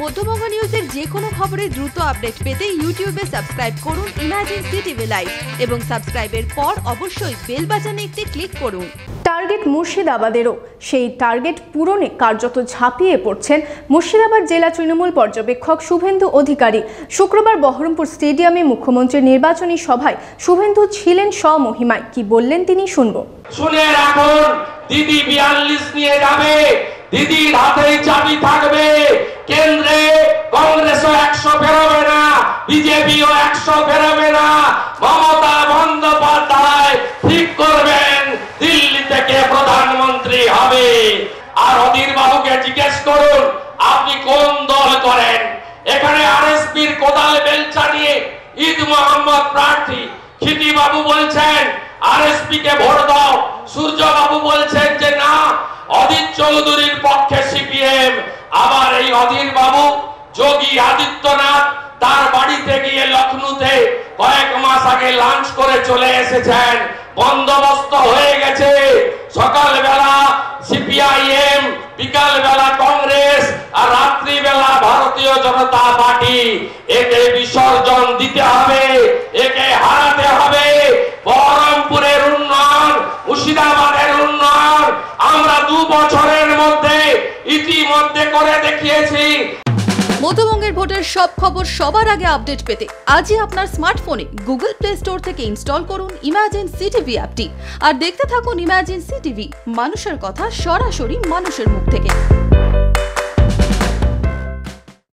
মধ্যবঙ্গ নিউজের যে কোনো খবরের দ্রুত আপডেট পেতে ইউটিউবে সাবস্ক্রাইব করুন ইমার্জেন্সি টিভি লাইভ এবং সাবস্ক্রাইবের পর অবশ্যই বেল বাটনে একটি ক্লিক করুন। টার্গেট মুর্শিদাবাদেরও, সেই টার্গেট পূরণে কার্যত ঝাঁপিয়ে পড়ছেন মুর্শিদাবাদ জেলা তৃণমূল পর্যবেক্ষক শুভেন্দু অধিকারী। শুক্রবার বহরমপুর স্টেডিয়ামে মুখ্যমন্ত্রীর নির্বাচনী সভায় শুভেন্দু ছিলেন স্বমহিমায়। কি বললেন তিনি শুনবো। শুনে রাখুন, দিদি 42 নিয়ে যাবে, দিদির হাতেই চাবি থাকবে। কেন্দ্রে কংগ্রেসও 100 ফেরাবে না, বিজেপিও 100 ফেরাবে না। মমতা বন্দ্যোপাধ্যায় ঠিক করবেন দিল্লি থেকে প্রধানমন্ত্রী হবে। আর অধীর বাবুকে জিজ্ঞেস করুন আপনি কোন দল করেন। এখানে আরএসপির কোদাল বেলচা নিয়ে ঈদ মোহাম্মদ প্রার্থী খিটি বাবু বলছেন আরএসপি কে ভোট দাও, সূর্য বাবু বলছেন যে না অধীর চৌধুরীর পক্ষে সিপিএম। আবার এই অধীর বাবু যোগী আদিত্যনাথ তার বাড়িতে গিয়ে লখনৌতে কয়েক মাস আগে লাঞ্চ করে চলে এসেছেন। বন্দোবস্ত হয়ে গেছে, সকালবেলা সিপিআইএম, বিকালবেলা কংগ্রেস আর রাত্রিবেলা ভারতীয় জনতা পার্টি। একে বিসর্জন দিতে হবে, একে হারাতে হবে। বহরমপুরের উন্নয়ন, মুর্শিদাবাদের উন্নয়ন আমরা 2 বছরের মধ্যে ইতিমধ্যে করে দেখিয়েছি। মধ্যবঙ্গের ভোটের সব খবর সবার আগে আপডেট পেতে আজই আপনার স্মার্টফোনে গুগল প্লে স্টোর থেকে ইনস্টল করুন ইমার্জেন্সি টিভি অ্যাপটি আর দেখতে থাকুন ইমার্জেন্সি টিভি, মানুষের কথা সরাসরি মানুষের মুখ থেকে।